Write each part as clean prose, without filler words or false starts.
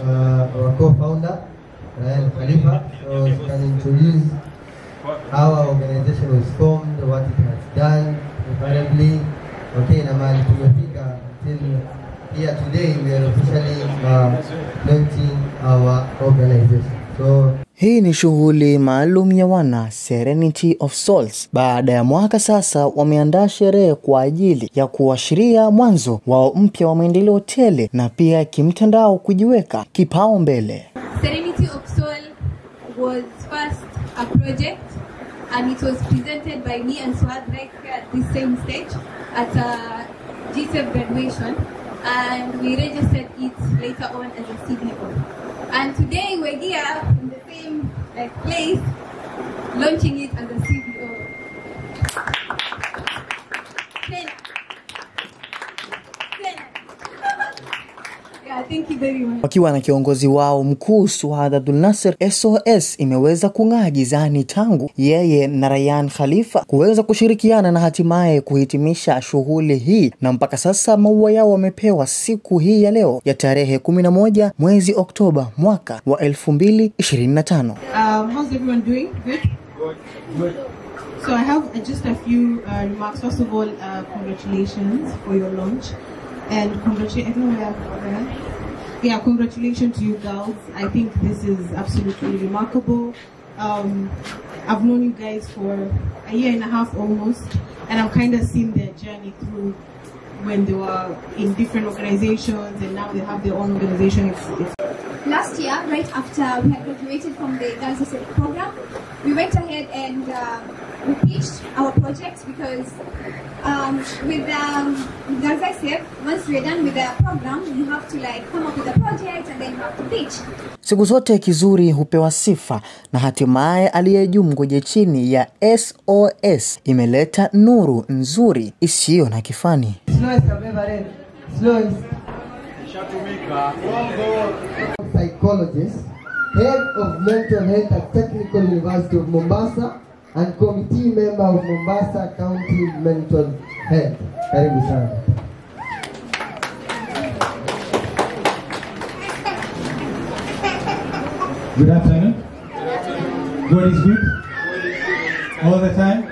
our co-founder, Ryan Khalifa. So he can introduce how our organization was formed, what it has done, preferably. Okay, na mahali tumefika until here today, we are officially launching our organization. So hii ni shughuli maalum ya wana Serenity of Souls. Baada ya mwaka sasa wameandaa sherehe kwa ajili ya kuashiria mwanzo wao mpya wa maendeleo tele na pia kimtandao kujiweka kipao mbele. Serenity of Soul was first a project and it was presented by me and Swad right here at this same stage at a G7 graduation, and we registered it later on as a CBO. And today we're here in the same place, launching it as a CBO. Yeah, thank you very much. Wakiwa na kiongozi wao mkuu Suad Abdul Nasser, SOS imeweza kung'aa gizani tangu yeye na Ryan Khalifa kuweza kushirikiana na hatimaye kuhitimisha shughuli hii, na mpaka sasa maua yao wamepewa siku hii ya leo ya tarehe 11 mwezi Oktoba mwaka wa 2025. How's everyone doing? Good? Good. So I have just a few remarks. First of all, congratulations for your launch. And congratulations to you girls. I think this is absolutely remarkable. I've known you guys for a year and a half almost, and I've kind of seen their journey through when they were in different organizations, and now they have their own organization. Last year, right after we had graduated from the Girls Assembly program, we went ahead and we pitched our projects because with Girls ISF, once we're done with the program, you have to come up with a project and then you have to pitch. Siku zote kizuri hupewa sifa, na hatimaye aliyejuu mgoje chini ya SOS imeleta nuru nzuri isiyo na kifani. Psychologist, head of mental health at Technical University of Mombasa and committee member of Mombasa County Mental Health. Karibu sana. Good afternoon. God is good all the time.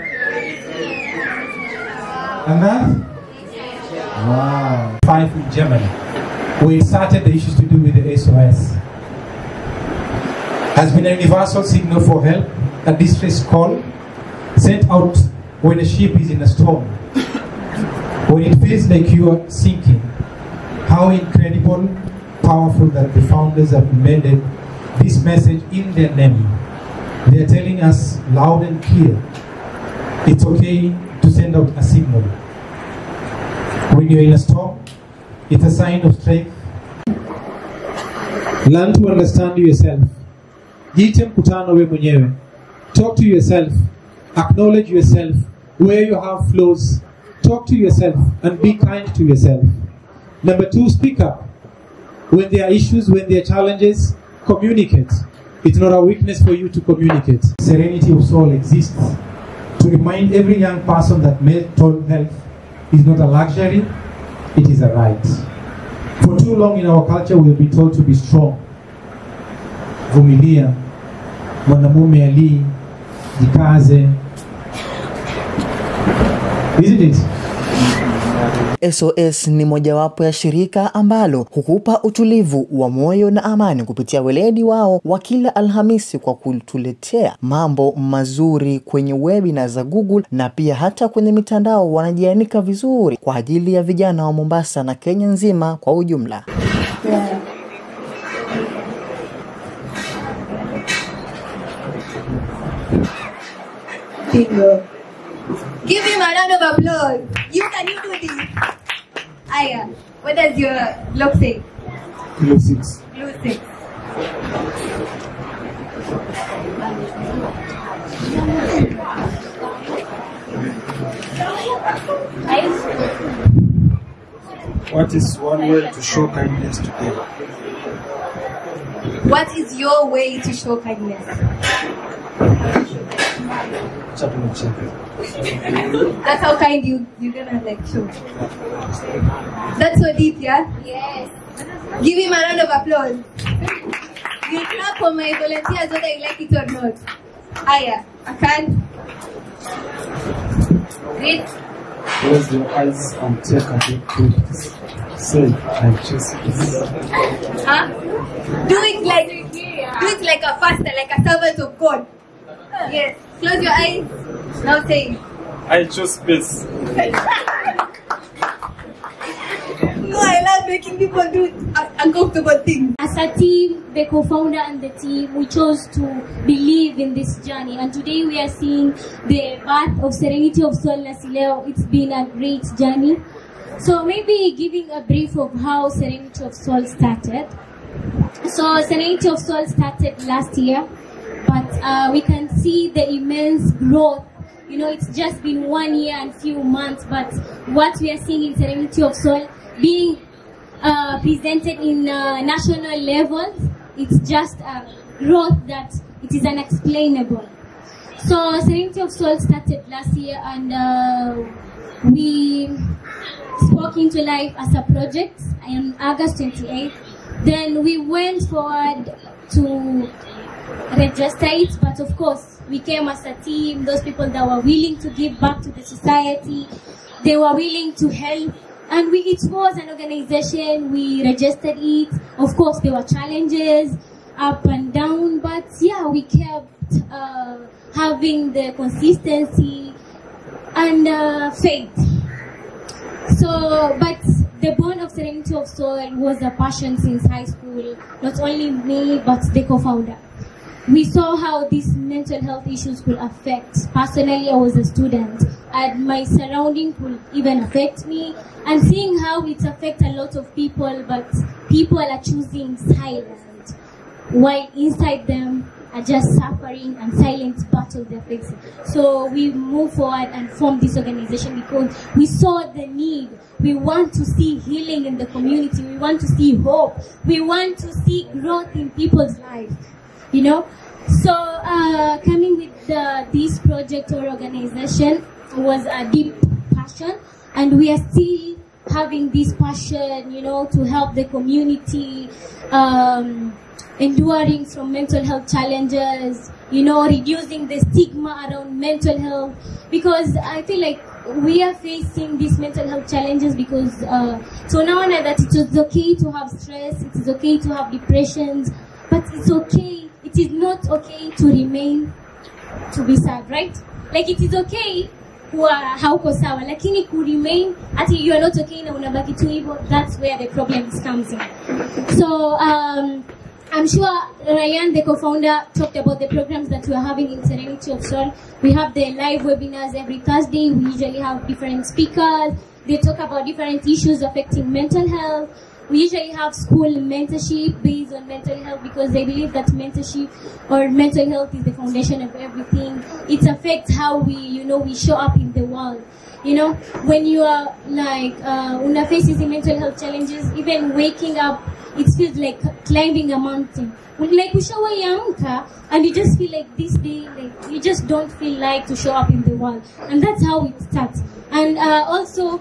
And that? Wow. 5 in Germany. We started the issues to do with the SOS. Has been a universal signal for help, a distress call sent out when a ship is in a storm. When it feels like you are sinking. How incredible, powerful that the founders have embedded this message in their name. They are telling us loud and clear, it's okay to send out a signal. When you're in a storm, it's a sign of strength. Learn to understand yourself. Jite mkutano we mwenyewe. Talk to yourself. Acknowledge yourself. Where you have flaws, talk to yourself and be kind to yourself. Number 2, speak up. When there are issues, when there are challenges, communicate. It's not a weakness for you to communicate. Serenity of Soul exists to remind every young person that mental health is not a luxury, it is a right. For too long in our culture we have been told to be strong. Vumilia, mwanamume ali, jikaze. Isn't it? SOS ni mojawapo ya shirika ambalo hukupa utulivu wa moyo na amani kupitia weledi wao wa kila Alhamisi kwa kutuletea mambo mazuri kwenye webinar za Google, na pia hata kwenye mitandao wanajianika vizuri kwa ajili ya vijana wa Mombasa na Kenya nzima kwa ujumla. Give him a round of applause. You do this. Aya, what does your look say? Blue 6. Blue 6. What is one way to show kindness today? What is your way to show kindness? That's how kind you're gonna show. That's so deep, yeah? Yes. Give him a round of applause. You clap for my volunteers whether you like it or not. Aya, I can't. Great. Close your eyes and take a deep breath. Say, I choose peace. Huh? Do it like a pastor, like a servant of God. Yes. Close your eyes. Now say. I choose peace. No, I love making people do uncomfortable things. As a team, the co-founder and the team, we chose to believe in this journey. And today we are seeing the birth of Serenity of Soul Nasileo. It's been a great journey. So maybe giving a brief of how Serenity of Soul started. So Serenity of Soul started last year, but we can see the immense growth. You know, it's just been 1 year and few months, but what we are seeing in Serenity of Soul being presented in national levels, it's just a growth that it is unexplainable. So Serenity of Soul started last year, and we spoke into life as a project on August 28th. Then we went forward to register it, but of course we came as a team, those people that were willing to give back to the society, they were willing to help, and it was an organization. We registered it. Of course there were challenges up and down, but yeah, we kept having the consistency and faith. So, but the bond of Serenity of Soul was a passion since high school. Not only me, but the co-founder. We saw how these mental health issues could affect. Personally, I was a student, and my surrounding could even affect me. And seeing how it affects a lot of people, but people are choosing silence, while inside them are just suffering and silent battle they're facing. So we moved forward and formed this organization because we saw the need. We want to see healing in the community. We want to see hope. We want to see growth in people's lives. You know, so coming with this project or organization was a deep passion, and we are still having this passion, you know, to help the community, enduring from mental health challenges, you know, reducing the stigma around mental health, because I feel like we are facing these mental health challenges because so now I know that it is okay to have stress, it is okay to have depressions, but it's okay, it is not okay to remain to be sad, right? Like it is okay kuwa hauko sawa, lakini ku remain ati you are not okay na unabaki tu hivyo, that's where the problems comes in. So I'm sure Ryan, the co-founder, talked about the programs that we are having in Serenity of Soul. We have the live webinars every Thursday. We usually have different speakers. They talk about different issues affecting mental health. We usually have school mentorship based on mental health because they believe that mentorship or mental health is the foundation of everything. It affects how we show up in the world. You know, when you are like, una faces the mental health challenges, even waking up, it feels like climbing a mountain. Like ushawayaamka, and you just feel like this day, like you just don't feel like to show up in the world. And that's how it starts. And also,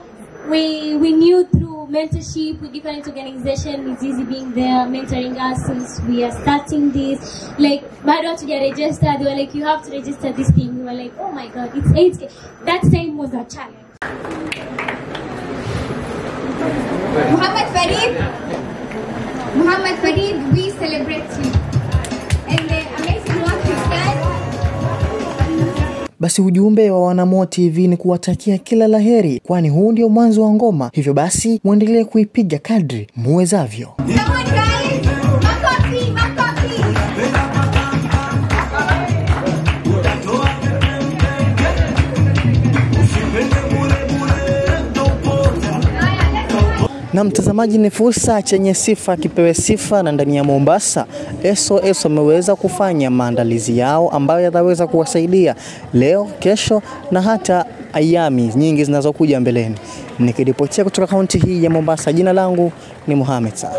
we knew through mentorship with different organizations, it's easy being there, mentoring us since we are starting this. Like, bado to get registered, they were like, you have to register this thing. We were like, oh my God, it's 8K. That time was a challenge. Muhammad Farid, we celebrate you. And the amazing work you've done. Basi ujumbe wa Wanamo TV ni kuwatakia kila laheri, kwani huu ndio mwanzo wa ngoma. Hivyo basi muendelee kuipiga kadri muwezavyo. Come on guys, makofi. Na mtazamaji, ni fursa chenye sifa kipewe sifa, na ndani ya Mombasa SOS wameweza kufanya maandalizi yao ambayo yataweza kuwasaidia leo, kesho na hata ayami nyingi zinazokuja mbeleni. Nikiripotia kutoka kaunti hii ya Mombasa, jina langu ni Mohamed Sa.